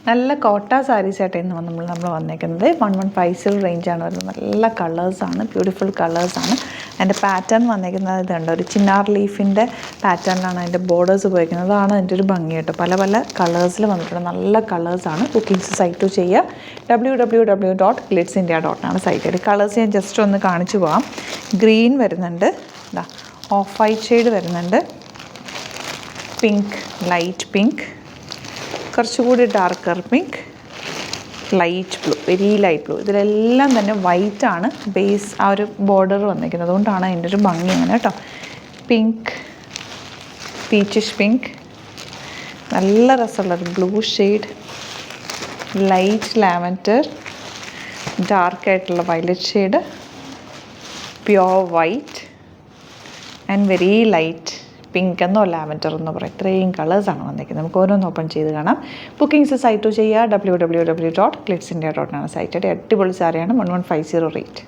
നല്ല കോട്ട സാരീസ് ആയിട്ട് ഇന്ന് നമ്മൾ വന്നേക്കുന്നത് 1150 റേഞ്ചാണ് വരുന്നത്. നല്ല കളേഴ്സാണ്, ബ്യൂട്ടിഫുൾ കളേഴ്സാണ്. അതിൻ്റെ പാറ്റേൺ വന്നേക്കുന്നത് ഇതുണ്ട്, ഒരു ചിന്നാർ ലീഫിൻ്റെ പാറ്റേണിലാണ് അതിൻ്റെ ബോർഡേഴ്സ് ഉപയോഗിക്കുന്നത്. അതാണ് അതിൻ്റെ ഒരു ഭംഗി കേട്ടോ. പല പല കളേഴ്സിൽ വന്നിട്ടുണ്ട്, നല്ല കളേഴ്സാണ്. ബുക്കിങ്സ് സൈറ്റ് ചെയ്യുക www.glitzindia.com സൈറ്റ്. കളേഴ്സ് ഞാൻ ജസ്റ്റ് ഒന്ന് കാണിച്ചു പോകാം. ഗ്രീൻ വരുന്നുണ്ട്, ഇതാ ഓഫ് വൈറ്റ് ഷെയ്ഡ് വരുന്നുണ്ട്, പിങ്ക്, ലൈറ്റ് പിങ്ക്, കുറച്ചുകൂടി darker pink, light blue, very light blue. ഇതിലെല്ലാം തന്നെ വൈറ്റാണ് ബേസ്, ആ ഒരു ബോർഡർ വന്നിരിക്കുന്നത്. അതുകൊണ്ടാണ് അതിൻ്റെ ഒരു ഭംഗി അങ്ങനെ കേട്ടോ. പിങ്ക്, പീച്ചിഷ് പിങ്ക്, നല്ല രസമുള്ളൊരു ബ്ലൂ ഷെയ്ഡ്, ലൈറ്റ് ലാവൻഡർ, ഡാർക്കായിട്ടുള്ള violet shade, pure white and very light pink എന്നോ ലാവൻഡർ എന്നോ പറയും. ഇത്രയും കളേഴ്സാണ് വന്നിരിക്കുന്നത്. നമുക്ക് ഓരോന്ന് ഓപ്പൺ ചെയ്ത് കാണാം. ബുക്കിങ്സ് സൈറ്റ് ചെയ്യുക www.glitzindia.com സൈറ്റ്. അടിപൊളി സാരിയാണ്. 1150 റേറ്റ്.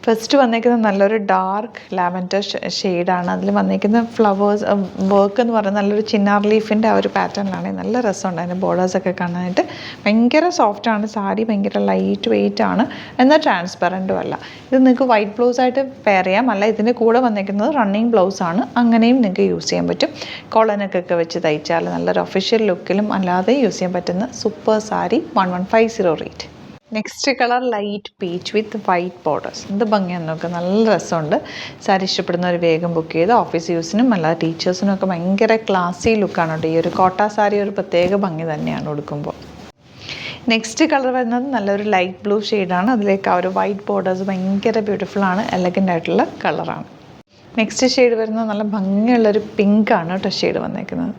ഫസ്റ്റ് വന്നിരിക്കുന്നത് നല്ലൊരു ഡാർക്ക് ലാവൻഡർ ഷെയ്ഡാണ്. അതിൽ വന്നിരിക്കുന്ന ഫ്ലവേഴ്സ് വർക്ക് എന്ന് പറയുന്നത് നല്ലൊരു ചിന്നാർ ലീഫിൻ്റെ ആ ഒരു പാറ്റേണിലാണ്. നല്ല രസമുണ്ട് അതിൻ്റെ ബോർഡേഴ്സൊക്കെ കാണാനായിട്ട്. ഭയങ്കര സോഫ്റ്റാണ് സാരി, ഭയങ്കര ലൈറ്റ് വെയ്റ്റ് ആണ്, എന്നാൽ ട്രാൻസ്പെറൻറ്റും അല്ല. ഇത് നിങ്ങൾക്ക് വൈറ്റ് ബ്ലൗസായിട്ട് പെയർ ചെയ്യാം, അല്ല ഇതിൻ്റെ കൂടെ വന്നിരിക്കുന്നത് റണ്ണിങ് ബ്ലൗസാണ്, അങ്ങനെയും നിങ്ങൾക്ക് യൂസ് ചെയ്യാൻ പറ്റും. കോളനൊക്കെ വെച്ച് തയ്ച്ചാൽ നല്ലൊരു ഒഫീഷ്യൽ ലുക്കിലും അല്ലാതെ യൂസ് ചെയ്യാൻ പറ്റുന്ന super sari. 1150 rate. Next colour light peach വിത്ത് വൈറ്റ് ബോർഡേഴ്സ്. എന്ത് ഭംഗിയാണെന്ന് നോക്കുക, നല്ല രസമുണ്ട്. സാരി ഇഷ്ടപ്പെടുന്നവർ വേഗം ബുക്ക് ചെയ്ത് ഓഫീസ് യൂസിനും അല്ലാതെ ടീച്ചേഴ്സിനും ഒക്കെ ഭയങ്കര ക്ലാസി ലുക്കാണ് കേട്ടോ. ഈ ഒരു കോട്ട സാരി ഒരു പ്രത്യേക ഭംഗി തന്നെയാണ് ഉടുക്കുമ്പോൾ. നെക്സ്റ്റ് കളർ വരുന്നത് നല്ലൊരു ലൈറ്റ് ബ്ലൂ ഷെയ്ഡാണ്. അതിലേക്ക് ആ ഒരു വൈറ്റ് ബോർഡേഴ്സ് ഭയങ്കര ബ്യൂട്ടിഫുള്ളാണ്, എലഗൻ്റ് ആയിട്ടുള്ള കളറാണ്. നെക്സ്റ്റ് ഷെയ്ഡ് വരുന്നത് നല്ല ഭംഗിയുള്ളൊരു പിങ്കാണ് കേട്ടോ ഷെയ്ഡ് വന്നേക്കുന്നത്.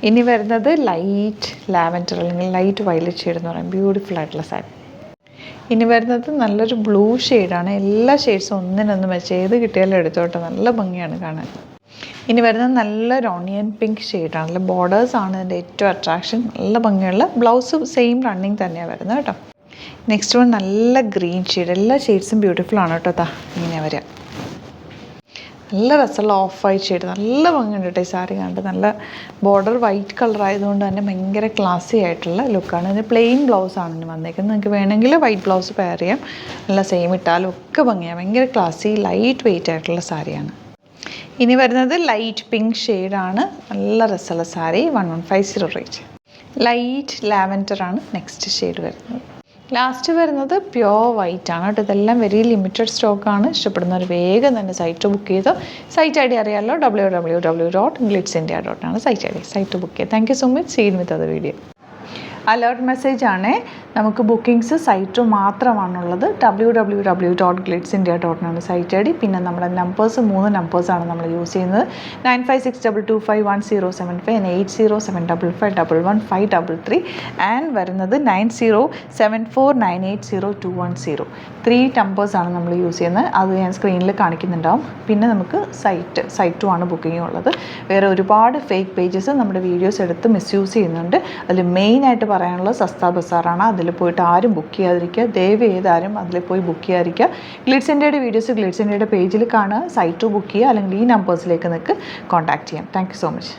ഇനി വരുന്നത് ലൈറ്റ് ലാവൻഡർ അല്ലെങ്കിൽ ലൈറ്റ് വയലറ്റ് ഷെയ്ഡ് എന്ന് പറയും. ബ്യൂട്ടിഫുൾ ആയിട്ടുള്ള സാരി. ഇനി വരുന്നത് നല്ലൊരു ബ്ലൂ ഷെയ്ഡാണ്. എല്ലാ ഷെയ്ഡ്സും ഒന്നിനൊന്ന് വെച്ച് ഏത് കിട്ടിയാലും എടുത്തോട്ടെ, നല്ല ഭംഗിയാണ് കാണാൻ. ഇനി വരുന്നത് നല്ലൊരു ഓണിയൻ പിങ്ക് ഷെയ്ഡാണ്. നല്ല ബോർഡേഴ്സാണ് ഇതിൻ്റെ ഏറ്റവും അട്രാക്ഷൻ. നല്ല ഭംഗിയുള്ള ബ്ലൗസ് സെയിം റണ്ണിങ് തന്നെയാണ് വരുന്നത് കേട്ടോ. നെക്സ്റ്റ് വൺ നല്ല ഗ്രീൻ ഷെയ്ഡ്. എല്ലാ ഷെയ്ഡ്സും ബ്യൂട്ടിഫുൾ ആണ് കേട്ടോ. ഇങ്ങനെ വരിക, നല്ല രസമുള്ള ഓഫ് വൈറ്റ് ഷെയ്ഡ്. നല്ല ഭംഗിയുണ്ട് കേട്ടോ ഈ സാരി കണ്ട്. നല്ല ബോർഡർ വൈറ്റ് കളർ ആയതുകൊണ്ട് തന്നെ ഭയങ്കര ക്ലാസി ആയിട്ടുള്ള ലുക്കാണ്. ഇതിന് പ്ലെയിൻ ബ്ലൗസാണ് ഇനി വന്നേക്കുന്നത്. നിങ്ങൾക്ക് വേണമെങ്കിൽ വൈറ്റ് ബ്ലൗസ് പെയർ ചെയ്യാം, നല്ല സെയിം ഇട്ടാലും ഒക്കെ ഭംഗിയാണ്. ഭയങ്കര ക്ലാസി ലൈറ്റ് വെയ്റ്റ് ആയിട്ടുള്ള സാരിയാണ്. ഇനി വരുന്നത് ലൈറ്റ് പിങ്ക് ഷെയ്ഡാണ്. നല്ല രസമുള്ള സാരി. 1150 റേറ്റ്. ലൈറ്റ് ലാവൻഡർ ആണ് നെക്സ്റ്റ് ഷെയ്ഡ് വരുന്നത്. ലാസ്റ്റ് വരുന്നത് പ്യോർ വൈറ്റ് ആണ് കേട്ടോ. ഇതെല്ലാം വെരി ലിമിറ്റഡ് സ്റ്റോക്കാണ്. ഇഷ്ടപ്പെടുന്നവർ വേഗം തന്നെ സൈറ്റ് ബുക്ക് ചെയ്തോ. സൈറ്റ് ഐ ഡി അറിയാമല്ലോ, www.glitzindia.com സൈറ്റ് ഐ ഡി. സൈറ്റ് ബുക്ക് ചെയ്യുക. Thank you so much. Seen with അത് വീഡിയോ. അലേർട്ട് മെസ്സേജ് ആണേ. നമുക്ക് ബുക്കിങ്സ് സൈറ്റ് മാത്രമാണുള്ളത്. www.glitzindia.com site ID D. പിന്നെ നമ്മുടെ നമ്പേഴ്സ് 3 നമ്പേഴ്സാണ് നമ്മൾ യൂസ് ചെയ്യുന്നത്. 9562251075 and 8075551153 ആൻഡ് വരുന്നത് 9074980210. 3 നമ്പേഴ്സാണ് നമ്മൾ യൂസ് ചെയ്യുന്നത്. അത് ഞാൻ സ്ക്രീനിൽ കാണിക്കുന്നുണ്ടാവും. പിന്നെ നമുക്ക് സൈറ്റും ആണ് ബുക്കിംഗ് ഉള്ളത്. വേറെ ഒരുപാട് ഫേക്ക് പേജസ് നമ്മുടെ വീഡിയോസ് എടുത്ത് മിസ്യൂസ് ചെയ്യുന്നുണ്ട്. അതിൽ മെയിനായിട്ട് പറയാനുള്ളത് സസ്ത ബസാറാണ്. അതിൽ പോയിട്ട് ആരും ബുക്ക് ചെയ്യാതിരിക്കുക. ദയവ് ചെയ്താരും അതിൽ പോയി ബുക്ക് ചെയ്യാതിരിക്കുക. ഗ്ലിറ്റ്സ് ഇന്ത്യയുടെ വീഡിയോസ് ഗ്ലിറ്റ്സ് ഇന്ത്യയുടെ പേജിൽ കാണുക, സൈറ്റ് ബുക്ക് ചെയ്യുക, അല്ലെങ്കിൽ ഈ നമ്പേഴ്സിലേക്ക് നിങ്ങൾക്ക് കോൺടാക്ട് ചെയ്യാം. Thank you so much.